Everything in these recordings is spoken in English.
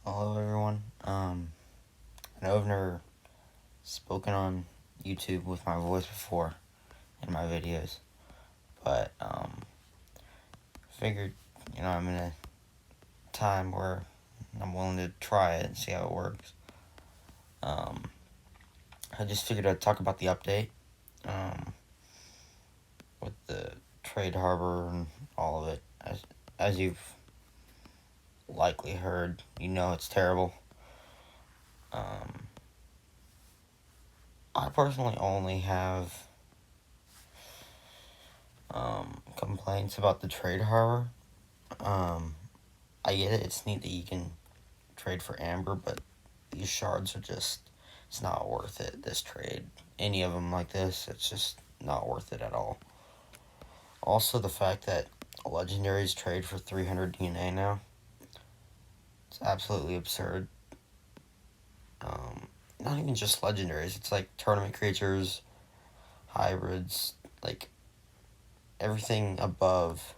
Hello, everyone. I know I've never spoken on YouTube with my voice before in my videos, but figured, I'm in a time where I'm willing to try it and see how it works. Um, I just figured I'd talk about the update um, with the trade harbor and all of it. As you've likely heard, it's terrible. Um, I personally only have complaints about the trade harbor. Um, I get it. It's neat that you can trade for amber, but these shards are just, it's not worth it. This trade, any of them like this, it's just not worth it at all. Also, the fact that legendaries trade for 300 DNA now, it's absolutely absurd. Not even just legendaries, it's like tournament creatures, hybrids, like everything above,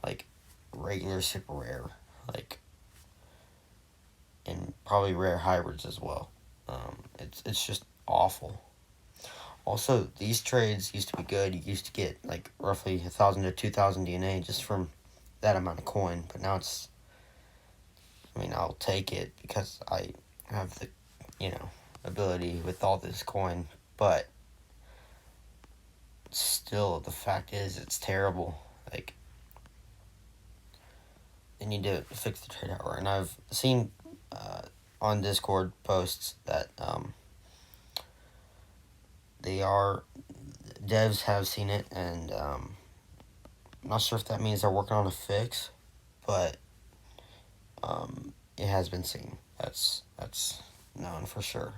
like regular super rare, like, and probably rare hybrids as well. It's just awful. Also, these trades used to be good. You used to get like roughly 1,000 to 2,000 DNA just from that amount of coin. But now it's, I'll take it because I have the, ability with all this coin. But still, the fact is, it's terrible. Like, they need to fix the trade hour. And I've seen on Discord posts that they are, devs have seen it, and I'm not sure if that means they're working on a fix, but it has been seen. That's known for sure.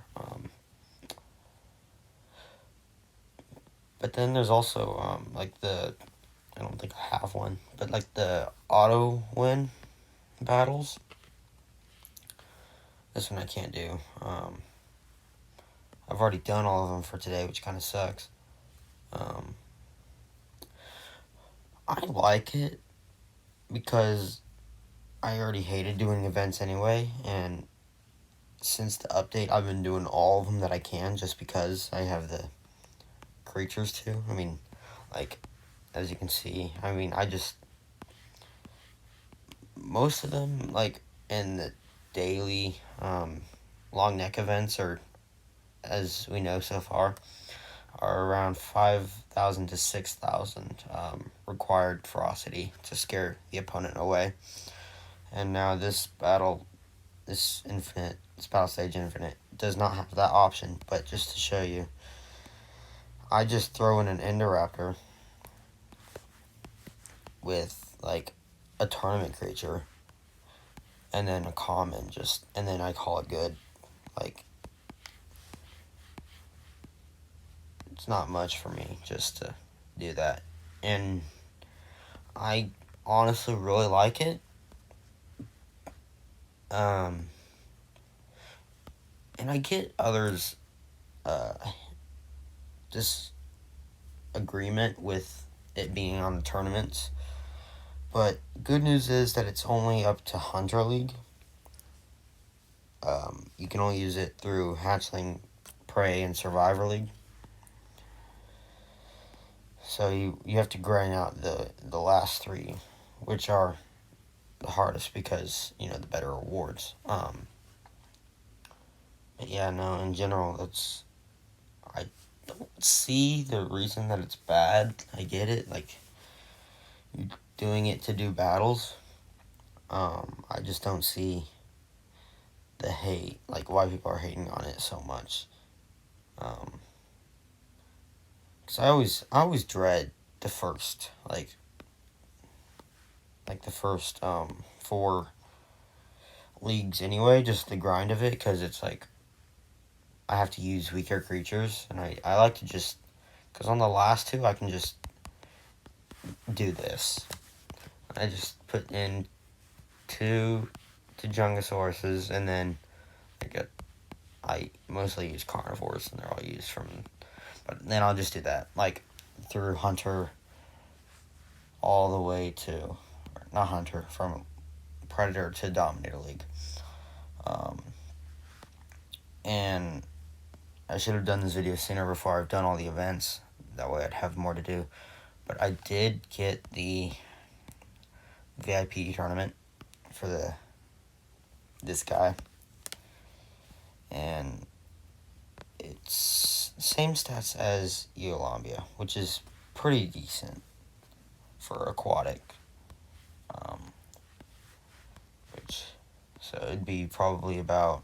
But then there's also like the, I don't think I have one, but like the auto win battles. This one I can't do. I've already done all of them for today, which kind of sucks. I like it because I already hated doing events anyway, and since the update, I've been doing all of them that I can just because I have the creatures too. Like, as you can see, I just, most of them, like, in the daily long neck events, are, as we know so far, are around 5,000 to 6,000 required ferocity to scare the opponent away. And now this battle, this battle stage infinite, does not have that option. But just to show you, I just throw in an Indoraptor with like a tournament creature and then a common, and then I call it good. Like, it's not much for me just to do that. And I honestly really like it. And I get others' disagreement with it being on the tournaments. But good news is that it's only up to Hunter League. You can only use it through Hatchling, Prey, and Survivor League. So you have to grind out the last three, which are the hardest because, the better rewards. But yeah, no, in general, I don't see the reason that it's bad. I get it, like, you're doing it to do battles. I just don't see the hate, like why people are hating on it so much. Cause I always dread the first, like the first four leagues anyway, just the grind of it, cause it's like I have to use weaker creatures, and I like to just, cause on the last two I can just do this. I just put in two Jungasauruses, and then I mostly use carnivores, and they're all used from, but then I'll just do that, like, through Hunter all the way to, not Hunter, from Predator to Dominator League. And I should have done this video sooner before I've done all the events. That way I'd have more to do. But I did get the VIP tournament for this guy. And it's the same stats as Eolambia, which is pretty decent for aquatic. So it'd be probably about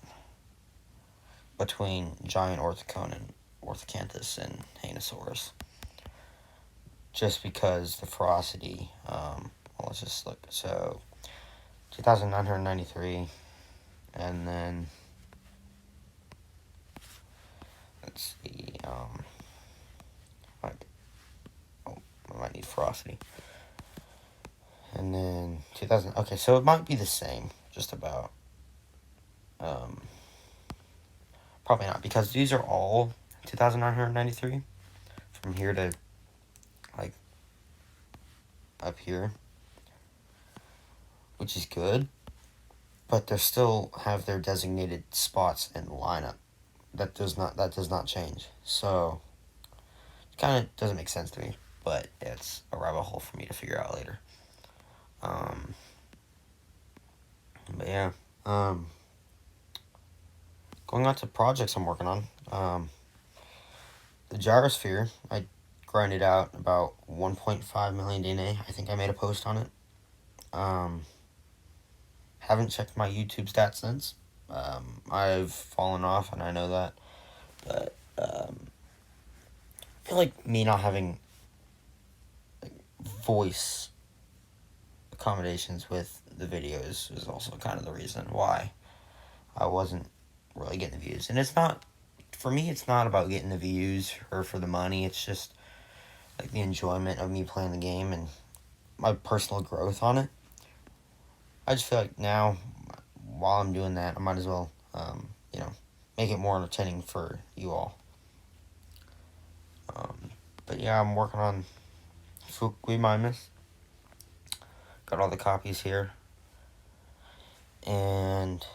between giant orthocanthus and Hanosaurus. Just because the ferocity, let's just look. So 2,993, and then let's see, I might need ferocity. And then 2,000, okay, so it might be the same, just about. Probably not, because these are all 2,993 from here to, like, up here, which is good, but they still have their designated spots in the lineup. That does not change, so it kind of doesn't make sense to me, but it's a rabbit hole for me to figure out later. But yeah, going on to projects I'm working on. The gyrosphere, I grinded out about 1.5 million DNA. I think I made a post on it. Haven't checked my YouTube stats since. I've fallen off, and I know that. But I feel like me not having voice accommodations with the videos is also kind of the reason why I wasn't really getting the views. And it's not, for me, it's not about getting the views or for the money. It's just like the enjoyment of me playing the game and my personal growth on it. I just feel like now, while I'm doing that, I might as well, make it more entertaining for you all. But yeah, I'm working on Fukui Mimus. Got all the copies here. And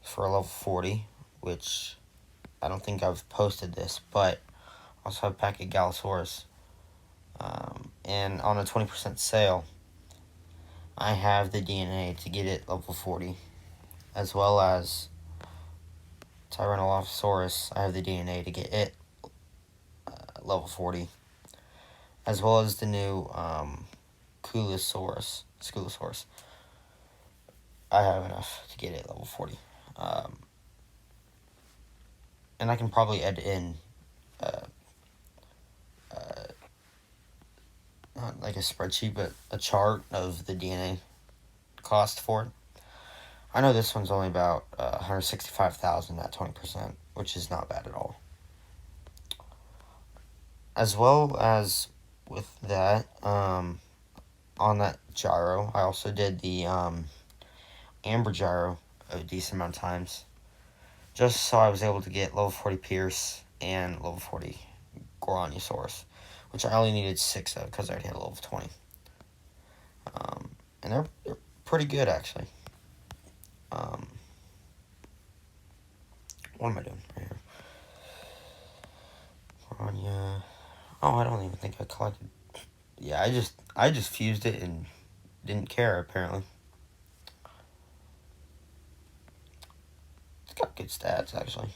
for a level 40, which I don't think I've posted this, but I also have a pack of Galasaurus. And on a 20% sale, I have the DNA to get it level 40, as well as Tyrannolophosaurus. I have the DNA to get it level 40, as well as the new Skulosaurus. I have enough to get it level 40. And I can probably add in not like a spreadsheet, but a chart of the DNA cost for it. I know this one's only about 165,000 at 20%, which is not bad at all. As well as with that, on that gyro, I also did the amber gyro a decent amount of times, just so I was able to get level 40 Pierce and level 40 Goronyosaurus, which I only needed 6 of because I already had a level 20. And they're pretty good, actually. What am I doing right here? Goronya. Oh, I don't even think I collected. Yeah, I just fused it and didn't care, apparently. It's got good stats, actually.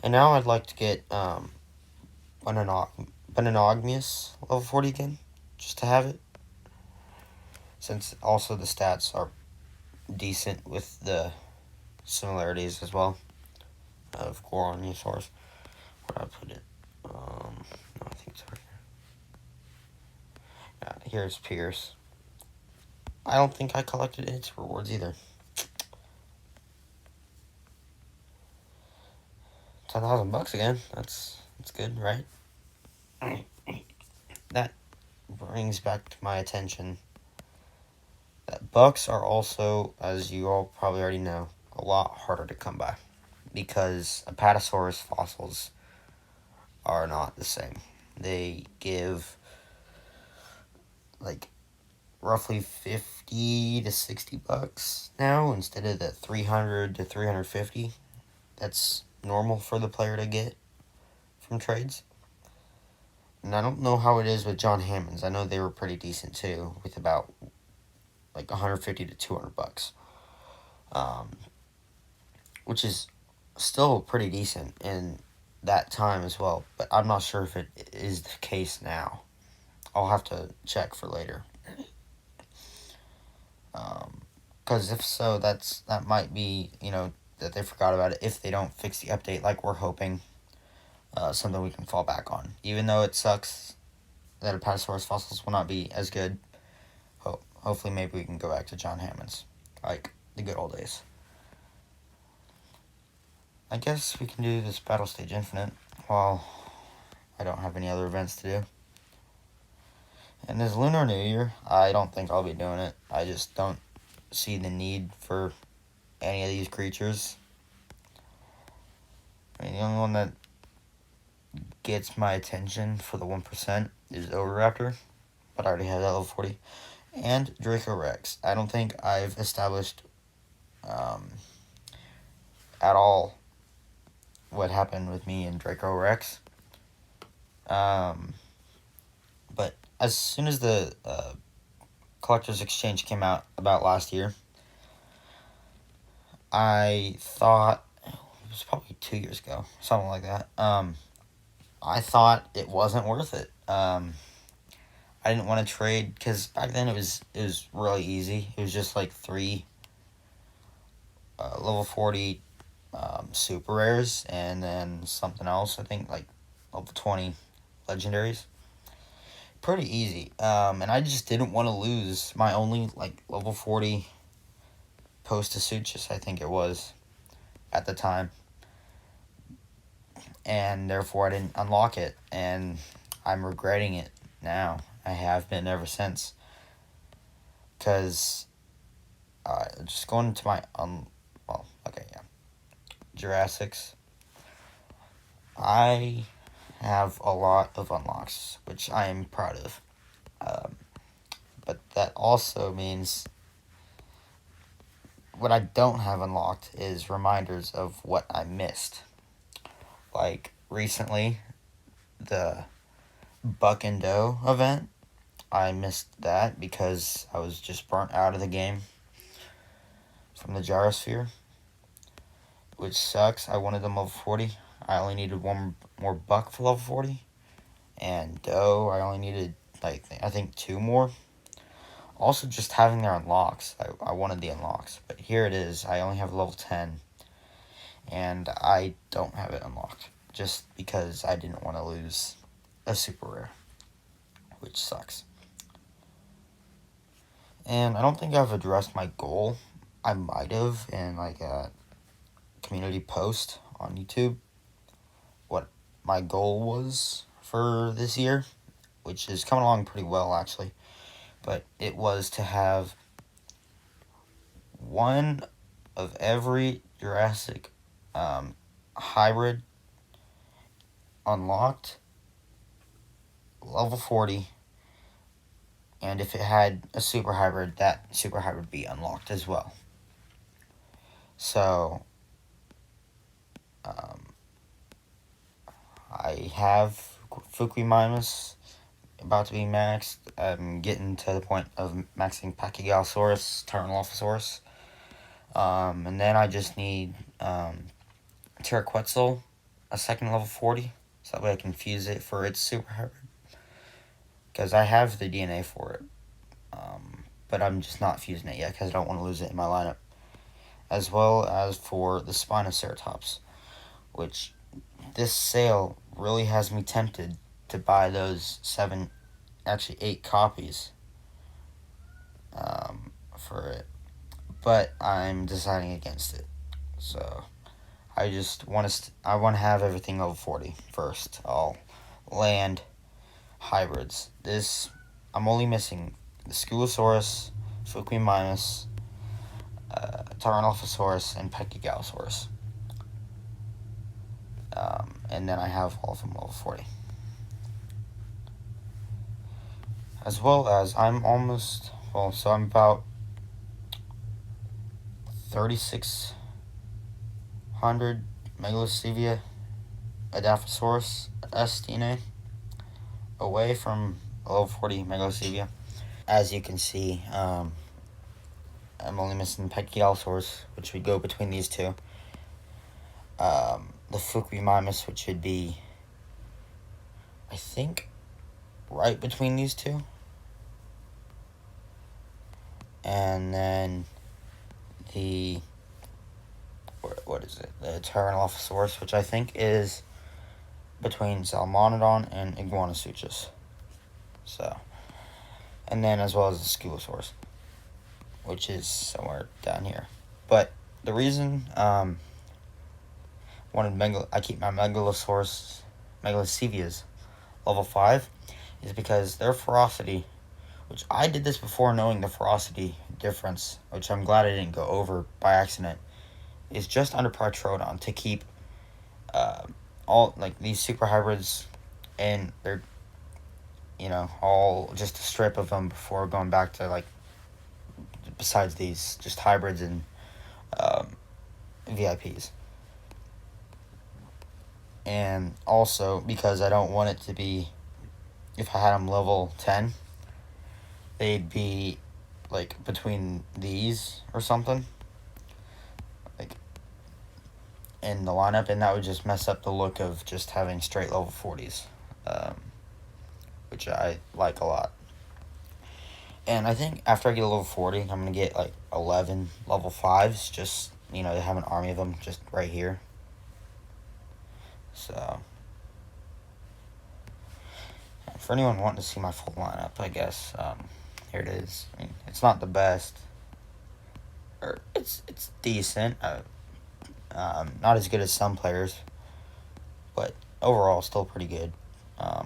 And now I'd like to get Bananogmius level 40 again, just to have it. Since also the stats are decent with the similarities as well of Goronyosaurus. Where did I put it? No, I think it's right here. Yeah, here's Pierce. I don't think I collected its rewards either. 10,000 bucks again. That's good, right? That brings back to my attention that bucks are also, as you all probably already know, a lot harder to come by because Apatosaurus fossils are not the same. They give like roughly 50 to $60 now instead of the 300 to 350. That's normal for the player to get from trades. And I don't know how it is with John Hammonds. I know they were pretty decent too, with about like 150 to $200, which is still pretty decent in that time as well. But I'm not sure if it is the case now. I'll have to check for later. Because if so, that might be, that they forgot about it if they don't fix the update like we're hoping. Something we can fall back on. Even though it sucks that Apatosaurus fossils will not be as good, hopefully maybe we can go back to John Hammonds, like the good old days. I guess we can do this Battle Stage Infinite while I don't have any other events to do. And this Lunar New Year, I don't think I'll be doing it. I just don't see the need for any of these creatures. I mean, the only one that gets my attention for the 1% is Oviraptor, but I already have that level 40. And Draco Rex. I don't think I've established at all what happened with me and Draco Rex. But as soon as the Collector's Exchange came out about last year, I thought, it was probably 2 years ago, something like that, I thought it wasn't worth it. I didn't want to trade, because back then it was really easy. It was just like 3 level 40 super rares, and then something else, I think like level 20 legendaries. Pretty easy. And I just didn't want to lose my only like level 40 Post-Asuchus, I think it was, at the time. And therefore I didn't unlock it, and I'm regretting it now. I have been ever since. Because just going to my Jurassics, I have a lot of unlocks, which I am proud of. But that also means what I don't have unlocked is reminders of what I missed. Like recently, the Buck and Doe event, I missed that because I was just burnt out of the game from the Gyrosphere, which sucks. I wanted them level 40. I only needed one more Buck for level 40. And Doe, I only needed, I think 2 more. Also, just having their unlocks. I wanted the unlocks. But here it is. I only have level 10. And I don't have it unlocked. Just because I didn't want to lose a super rare. Which sucks. And I don't think I've addressed my goal. I might have in like a community post on YouTube. What my goal was for this year. Which is coming along pretty well actually. But it was to have one of every Jurassic hybrid unlocked, level 40, and if it had a super hybrid, that super hybrid be unlocked as well. So, I have Fukuimamus about to be maxed. I'm getting to the point of maxing Pachygalosaurus, Tyrannolophosaurus. And then I just need Pteroquetzal, a second level 40, so that way I can fuse it for its super hybrid. Because I have the DNA for it, but I'm just not fusing it yet because I don't want to lose it in my lineup. As well as for the Spinoceratops, which this sale really has me tempted to buy those 8 copies for it. But I'm deciding against it. So I just want to I want to have everything level 40 first. All land hybrids. I'm only missing the Sculosaurus, Fukuimamus, Tyrannolophosaurus, and Pachygalosaurus. And then I have all of them level 40. As well as I'm about 3600 Megalocevia Adaphosaurus S DNA away from a level 40 Megalocevia. As you can see, I'm only missing Pachyallosaurus, which would go between these two. The Fukumimus, which would be, I think, right between these two. And then the, what is it? The Tyrannolophosaurus, which I think is between Salmonodon and Iguanosuchus. So, and then as well as the Scubosaurus, which is somewhere down here. But the reason I keep my Megalocevias level 5 is because their ferocity, which I did this before knowing the ferocity difference, which I'm glad I didn't go over by accident, is just under Protrodon to keep all like these super hybrids, and they're all just a strip of them before going back to like besides these just hybrids and VIPs. And also because I don't want it to be, if I had them level 10, they'd be like between these or something, like in the lineup, and that would just mess up the look of just having straight level 40s, which I like a lot. And I think after I get a level 40, I'm going to get like 11 level 5s, just, to have an army of them just right here. So, for anyone wanting to see my full lineup, I guess, here it is. I mean, it's not the best, or it's decent. Not as good as some players, but overall still pretty good. I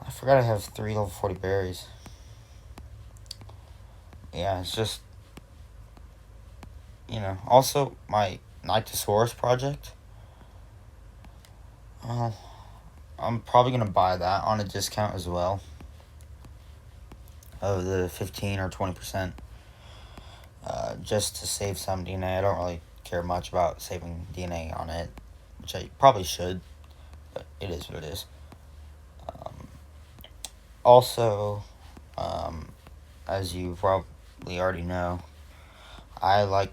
forgot I have 3 level 40 berries. Yeah, it's just, also my Nyctosaurus project. Well, I'm probably going to buy that on a discount as well, of the 15 or 20%, just to save some DNA. I don't really care much about saving DNA on it, which I probably should, but it is what it is. Also, as you probably already know, I'd like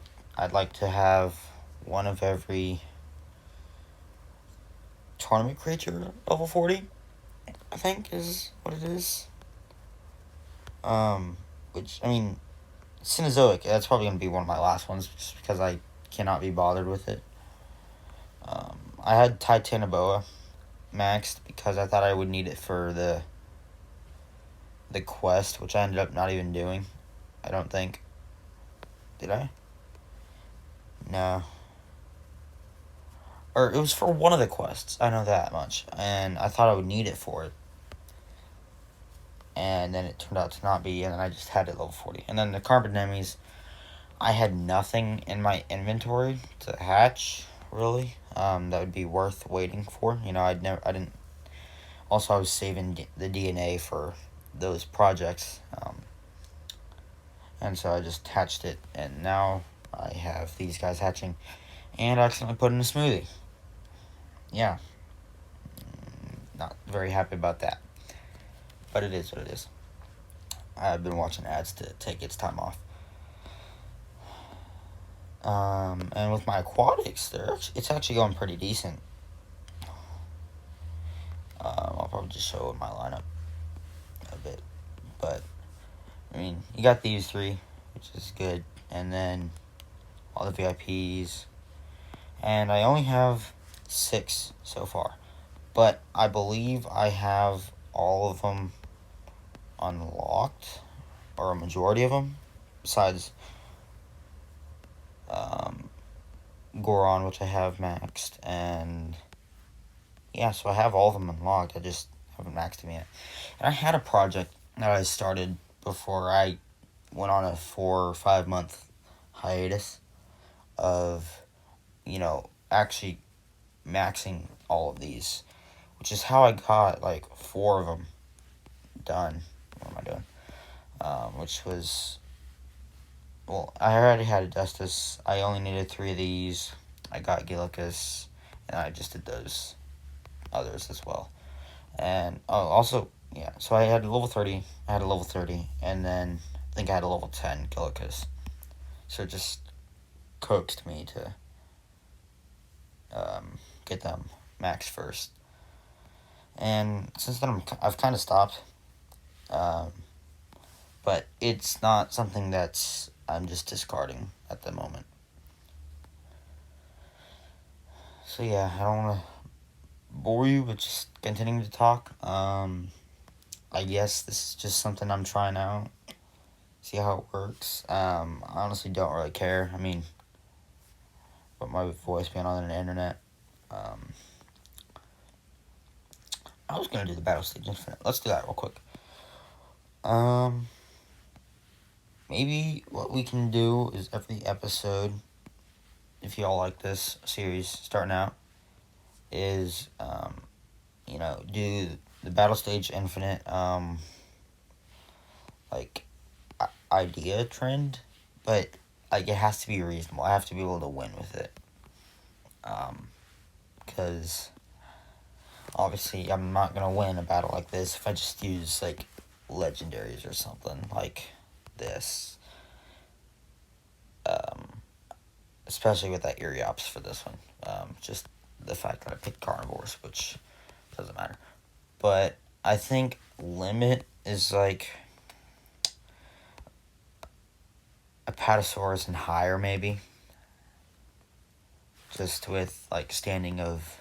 to have one of every tournament creature level 40, I think is what it is. Which, I mean, Cenozoic, that's probably going to be one of my last ones, just because I cannot be bothered with it. I had Titanoboa maxed because I thought I would need it for the quest, which I ended up not even doing. I don't think. Did I? No. Or it was for one of the quests, I know that much. And I thought I would need it for it. And then it turned out to not be, and then I just had it level 40. And then the carbon enemies, I had nothing in my inventory to hatch, really, that would be worth waiting for. I didn't. Also, I was saving the DNA for those projects, and so I just hatched it, and now I have these guys hatching, and I accidentally put in a smoothie. Yeah, not very happy about that, but it is what it is. I've been watching ads to take its time off. And with my aquatics, it's actually going pretty decent. I'll probably just show my lineup a bit, but I mean, you got these 3, which is good, and then all the VIPs, and I only have 6 so far, but I believe I have all of them unlocked, or a majority of them, besides Goron, which I have maxed, and yeah, so I have all of them unlocked. I just haven't maxed them yet. And I had a project that I started before I went on a 4 or 5 month hiatus of, actually maxing all of these, which is how I got like 4 of them done. What am I which was, well, I already had Adustus. I only needed 3 of these. I got Gillicus, and I just did those others as well. And also, yeah, so I had a level 30, I had a level 30, and then I think I had a level 10 Gillicus. So it just coaxed me to get them max first. And since then, I've kind of stopped. But it's not something that's I'm just discarding at the moment. So yeah, I don't want to bore you with just continuing to talk. I guess this is just something I'm trying out. See how it works. I honestly don't really care. I mean, but my voice being on the internet. I was gonna do the Battle Stage Infinite. Let's do that real quick. Maybe what we can do is every episode, if y'all like this series starting out, is do the Battle Stage Infinite like idea trend, but like it has to be reasonable. I have to be able to win with it. Because obviously I'm not gonna win a battle like this if I just use like legendaries or something like this. Especially with that Eriops for this one. Just the fact that I picked carnivores, which doesn't matter. But I think limit is like Apatosaurus and higher, maybe. Just with like standing of.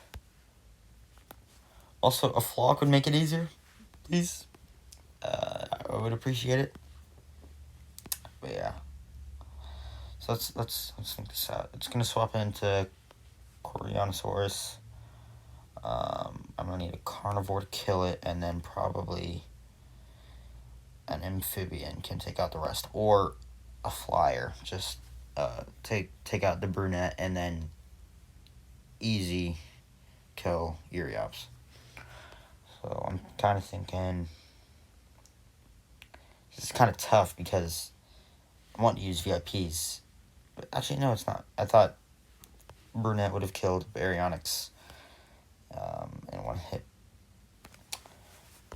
Also, a flock would make it easier, please. I would appreciate it. But yeah. So let's think this out. It's gonna swap into Corionosaurus. I'm gonna need a carnivore to kill it, and then probably an amphibian can take out the rest, or a flyer. Just take out the brunette, and then easy kill Eriops. So I'm kind of thinking it's kind of tough because I want to use VIPs, but actually no, it's not. I thought brunette would have killed Baryonyx in one hit.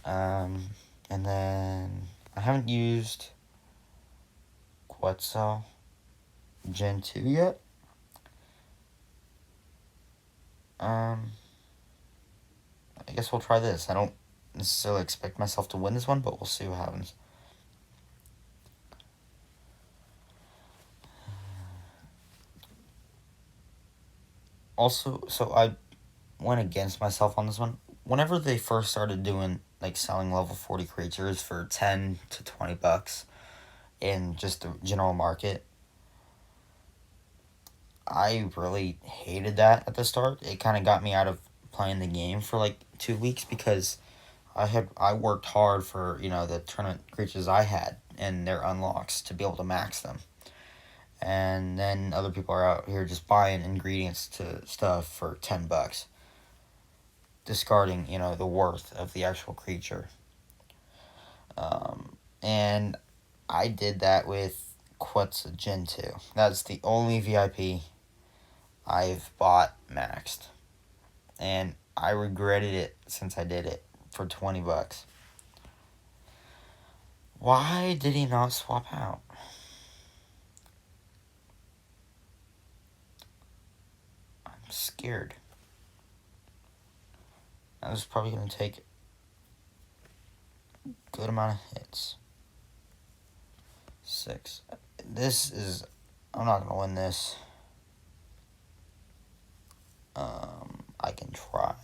And then I haven't used Quetzal Gen 2 yet. I guess we'll try this. I don't necessarily expect myself to win this one, but we'll see what happens. Also, so I went against myself on this one. Whenever they first started doing, like, selling level 40 creatures for 10 to 20 bucks in just the general market, I really hated that at the start. It kind of got me out of playing the game for, like, 2 weeks because I worked hard for, the tournament creatures I had and their unlocks to be able to max them. And then other people are out here just buying ingredients to stuff for 10 bucks. Discarding, the worth of the actual creature. And I did that with Quetzal Gen 2. That's the only VIP I've bought maxed. And I regretted it since I did it for 20 bucks. Why did he not swap out? I'm scared. That was probably going to take a good amount of hits. 6. I'm not going to win this. I can try.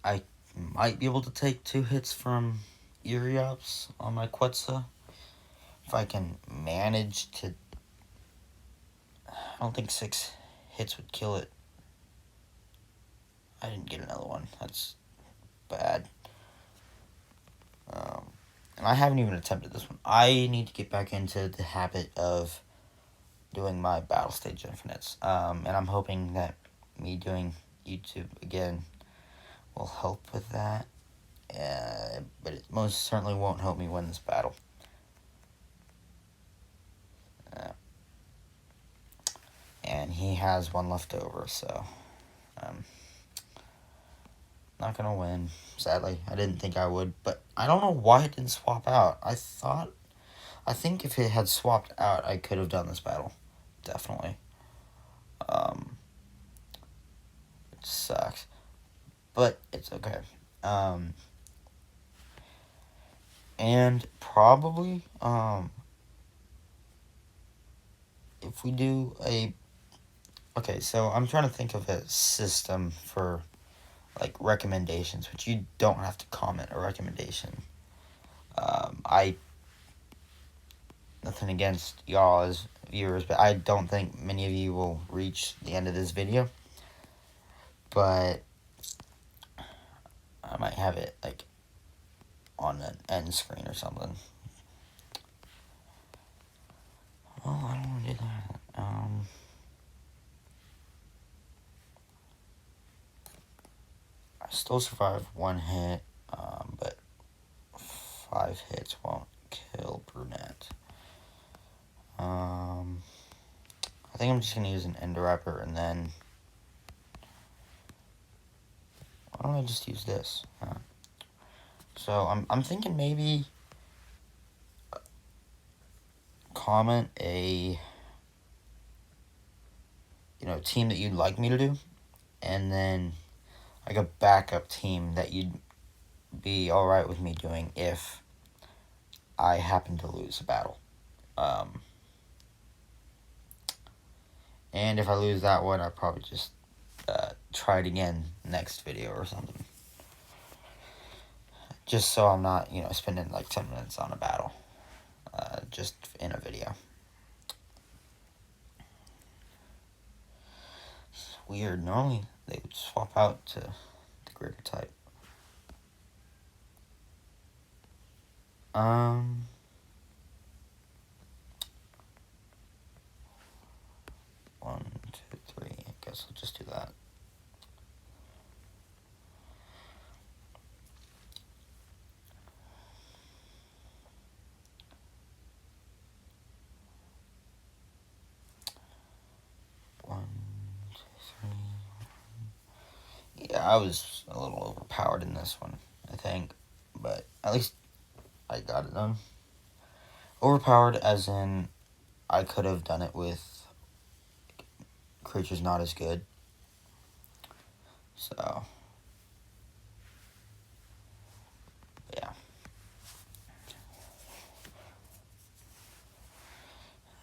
I might be able to take 2 hits from Eriops on my Quetzal. If I can manage to... I don't think 6 hits would kill it. I didn't get another one. That's bad. And I haven't even attempted this one. I need to get back into the habit of doing my Battle Stage Infinites. And I'm hoping that me doing YouTube again will help with that. But it most certainly won't help me win this battle. And he has one left over, so not gonna win, sadly. I didn't think I would, but I don't know why it didn't swap out. I think if it had swapped out, I could have done this battle. Definitely. It sucks. But it's okay. And probably, if we do a... Okay, so I'm trying to think of a system for, like, recommendations, which you don't have to comment a recommendation. Nothing against y'all as viewers, but I don't think many of you will reach the end of this video. But I might have it, like, on an end screen or something. Well, I don't want to do that. I still survived one hit, but 5 hits won't kill Brunette. I think I'm just going to use an end wrapper, and then... Why don't I just use this? So I'm thinking maybe comment a team that you'd like me to do, and then like a backup team that you'd be alright with me doing if I happen to lose a battle. And if I lose that one, I'll probably just try it again next video or something. Just so I'm not, spending like 10 minutes on a battle. Just in a video. It's weird. Normally, they would swap out to the greater type. 1, 2, 3. I guess I'll just do that. Yeah, I was a little overpowered in this one, I think. But at least I got it done. Overpowered as in I could have done it with creatures not as good. So, yeah.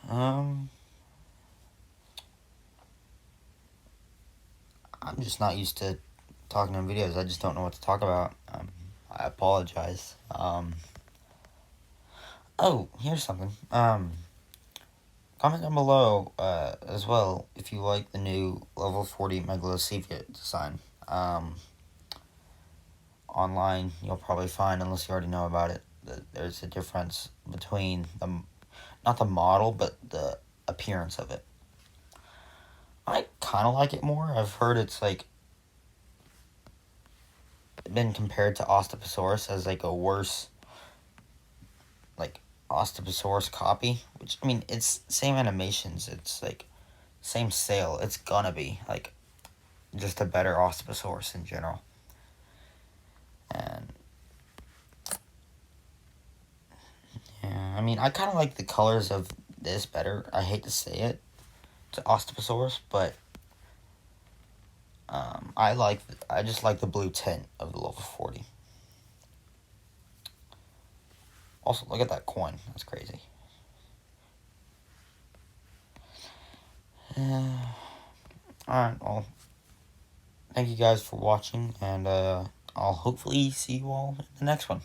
I'm just not used to talking in videos. I just don't know what to talk about. I apologize. Oh, here's something. Comment down below as well if you like the new level 40 Megalocephalus design. Online, you'll probably find, unless you already know about it, that there's a difference between not the model, but the appearance of it. I kind of like it more. I've heard it's like been compared to Osteoposaurus as like a worse like Osteoposaurus copy, which, I mean, it's same animations, it's like same sale, it's gonna be like just a better Osteoposaurus in general. And yeah, I mean, I kind of like the colors of this better. I hate to say it to Osteoposaurus, but I just like the blue tint of the level 40. Also, look at that coin. That's crazy. Alright, well, thank you guys for watching, and I'll hopefully see you all in the next one.